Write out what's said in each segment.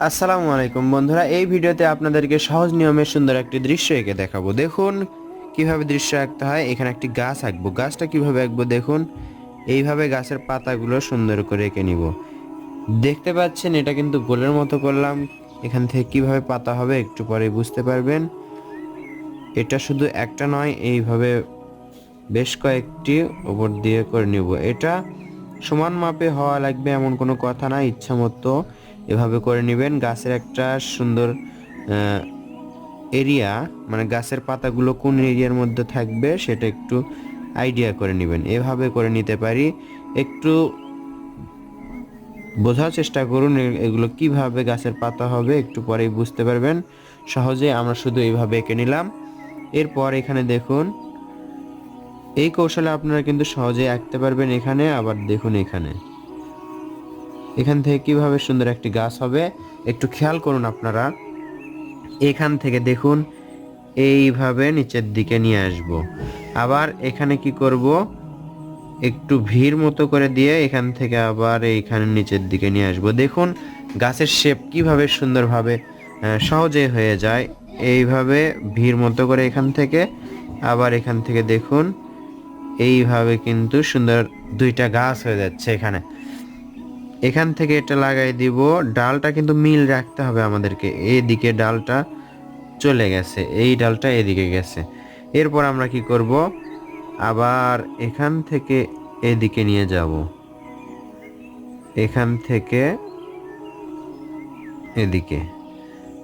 আসসালামু আলাইকুম বন্ধুরা, এই ভিডিওতে আপনাদেরকে সহজ নিয়মে সুন্দর একটি দৃশ্য এঁকে দেখাবো। দেখুন কিভাবে দৃশ্য আঁকতে হয়। এখানে একটি গাছ আঁকবো। গাছটা কিভাবে আঁকবো দেখুন, এইভাবে গাছের পাতাগুলো সুন্দর করে এঁকে নিব। দেখতে পাচ্ছেন এটা কিন্তু গোলের মতো করলাম। এখান থেকে কিভাবে পাতা হবে একটু পরে বুঝতে পারবেন। এটা শুধু একটা নয়, এইভাবে বেশ কয়েকটি উপর দিয়ে করে নিব। এটা সমান মাপে হওয়া লাগবে এমন কোনো কথা না, ইচ্ছা মতো এভাবে করে নেবেন। গাছের একটা সুন্দর এরিয়া, মানে গাছের পাতাগুলো কোন এরিয়ার মধ্যে থাকবে সেটা একটু আইডিয়া করে নেবেন। এভাবে করে নিতে পারি। একটু বোঝার চেষ্টা করুন এগুলো কিভাবে গাছের পাতা হবে, একটু পরেই বুঝতে পারবেন সহজে। আমরা শুধু এইভাবে এঁকে নিলাম। এরপর এখানে দেখুন, এই কৌশলে আপনারা কিন্তু সহজেই আঁকতে পারবেন। এখানে আবার দেখুন, এখান থেকে কিভাবে সুন্দর একটি গাছ হবে একটু খেয়াল করুন আপনারা। এখান থেকে দেখুন এইভাবে নিচের দিকে নিয়ে আসব। আবার এখানে কি করব, একটু ভিড় মতো করে দিয়ে এখান থেকে আবার এইখানে নিচের দিকে নিয়ে আসব। দেখুন গাছের শেপ কিভাবে সুন্দরভাবে সহজে হয়ে যায়। এইভাবে ভিড় মতো করে এখান থেকে আবার এখান থেকে দেখুন এইভাবে কিন্তু সুন্দর দুইটা গাছ হয়ে যাচ্ছে। এখান থেকে এটা লাগাই দিব। ডালটা কিন্তু মিল রাখতে হবে আমাদেরকে। এইদিকে ডালটা চলে গেছে, এই ডালটা এদিকে গেছে। এরপর আমরা কি করব, আবার এখান থেকে এদিকে নিয়ে যাব। এখান থেকে এদিকে,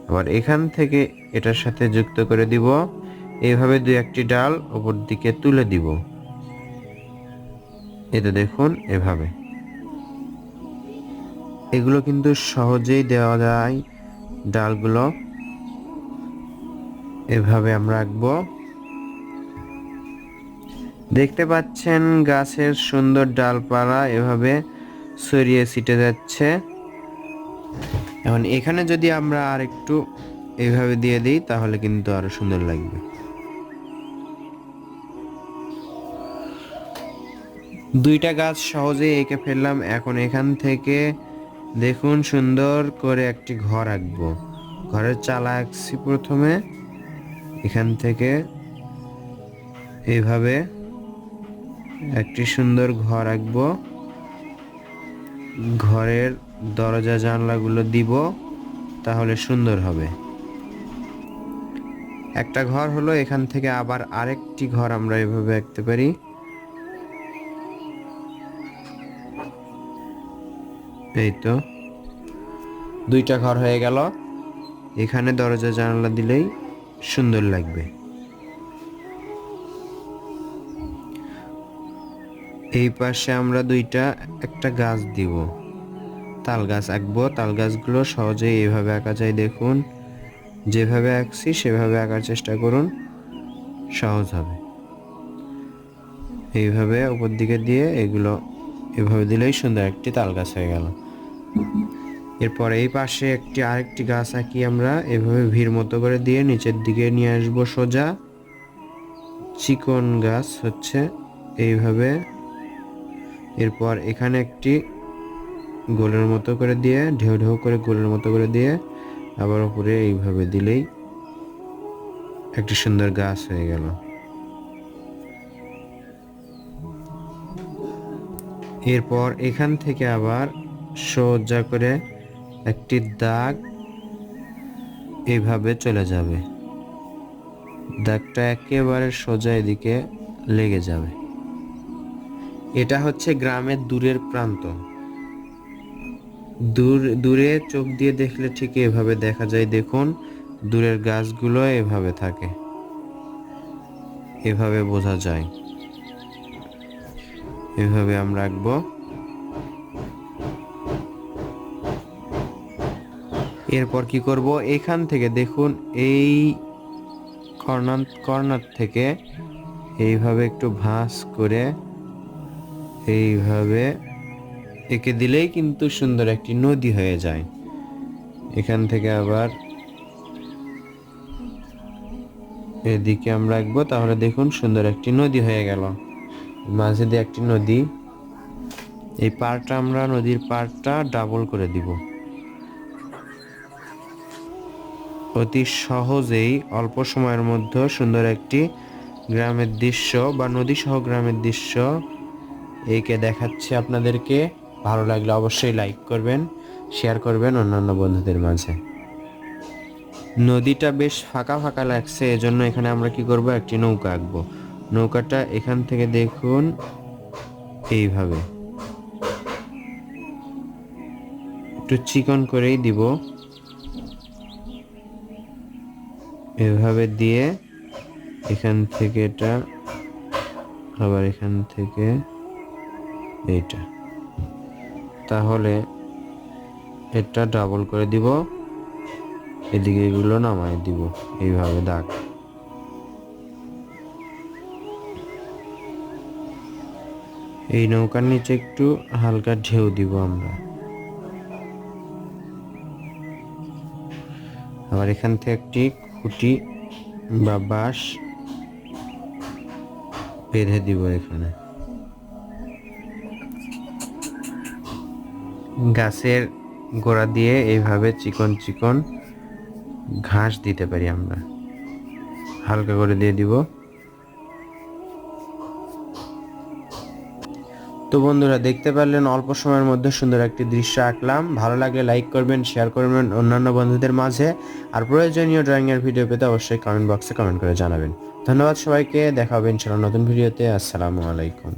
আবার এখান থেকে এটার সাথে যুক্ত করে দিব। এইভাবে দুই একটি ডাল উপর দিকে তুলে দিব। এটা দেখুন এভাবে। এগুলো কিন্তু সহজেই দেওয়া যায়। ডালগুলো এভাবে আমরা আঁকবো। দেখতে পাচ্ছেন গাছের সুন্দর ডালপালা এভাবে ছড়িয়ে ছিটে যাচ্ছে। এখন এখানে যদি আমরা আর একটু এইভাবে দিয়ে দিই তাহলে কিন্তু আরো সুন্দর লাগবে। দুইটা গাছ সহজেই এঁকে ফেললাম। এখন এখান থেকে দেখুন সুন্দর করে একটি ঘর আঁকবো। ঘরের চালা আঁকছি প্রথমে। এখান থেকে এইভাবে একটি সুন্দর ঘর আঁকবো। ঘরের দরজা জানলাগুলো দিব, তাহলে সুন্দর হবে। একটা ঘর হলো। এখান থেকে আবার আরেকটি ঘর আমরা এভাবে আঁকতে পারি। এই তো দুইটা ঘর হয়ে গেল। এখানে দরজা জানালা দিলেই সুন্দর লাগবে। এই পাশে আমরা একটা গাছ দিব, তাল গাছ আঁকবো। তাল গাছগুলো সহজেই এইভাবে আঁকা যায়। দেখুন যেভাবে আঁকছি সেভাবে আঁকার চেষ্টা করুন, সহজ হবে। এইভাবে উপর দিকে দিয়ে এগুলো এভাবে দিলেই সুন্দর একটি তাল গাছ হয়ে গেল। এরপর এই পাশে আরেকটি গাছ আঁকি আমরা। এভাবে ভিড় মতো করে দিয়ে নিচের দিকে নিয়ে আসবো সোজা। চিকন গাছ হচ্ছে এইভাবে। এরপর এখানে একটি গোলের মতো করে দিয়ে, ঢেউ ঢেউ করে গোলের মতো করে দিয়ে আবার উপরে এইভাবে দিলেই একটি সুন্দর গাছ হয়ে গেল। এরপর এখান থেকে আবার সোজা করে একটি দাগ এইভাবে চলে যাবে। দাগটা একেবারে সোজা এদিকে লেগে যাবে। এটা হচ্ছে গ্রামের দূরের প্রান্ত। দূরে চোখ দিয়ে দেখলে ঠিক এভাবে দেখা যায়। দেখুন দূরের গাছগুলো এভাবে থাকে, এভাবে বোঝা যায়। এভাবে আমরা আঁকবো। এরপর কি করব, এখান থেকে দেখুন এই কর্নার থেকে এইভাবে একটু ভাঁজ করে এইভাবে এঁকে দিলেই কিন্তু সুন্দর একটি নদী হয়ে যায়। এখান থেকে আবার এদিকে আমরা আঁকবো, তাহলে দেখুন সুন্দর একটি নদী হয়ে গেল। মাঝে দিয়ে একটি নদী। এই পাড়টা আমরা নদীর পাড়টা ডাবল করে দিব। অতি সহজেই অল্প সময়ের মধ্যে সুন্দর একটি গ্রামের দৃশ্য বা নদী সহ গ্রামের দৃশ্য এঁকে দেখাচ্ছে আপনাদেরকে। ভালো লাগলে অবশ্যই লাইক করবেন, শেয়ার করবেন অন্যান্য বন্ধুদের মাঝে। নদীটা বেশ ফাঁকা ফাঁকা লাগছে, এজন্য এখানে আমরা কি করব, একটি নৌকা আঁকবো। নৌকাটা এখান থেকে দেখুন এইভাবে একটু চিকন করেই দিব, এভাবে দিয়ে এখান থেকে এটা, আবার এখান থেকে এইটা, তাহলে এটা ডাবল করে দিব, এদিকে এগুলো নামাই দিব এইভাবে দাগ। এই নৌকার নিচে একটু হালকা ঢেউ দিব আমরা। আবার এখান থেকে একটি খুঁটি বা বাঁশ বেঁধে দিব এখানে। গাছের গোড়া দিয়ে এইভাবে চিকন চিকন ঘাস দিতে পারি আমরা, হালকা করে দিয়ে দিব। তো বন্ধুরা দেখতে পারলেন অল্প সময়ের মধ্যে সুন্দর একটি দৃশ্য আঁকলাম। ভালো লাগলে লাইক করবেন, শেয়ার করবেন অন্যান্য বন্ধুদের মাঝে। আর প্রয়োজনীয় ড্রয়িং এর ভিডিও পেতে অবশ্যই কমেন্ট বক্সে কমেন্ট করে জানাবেন। ধন্যবাদ সবাইকে, দেখা হবে ইনশাআল্লাহ নতুন ভিডিওতে। আসসালামু আলাইকুম।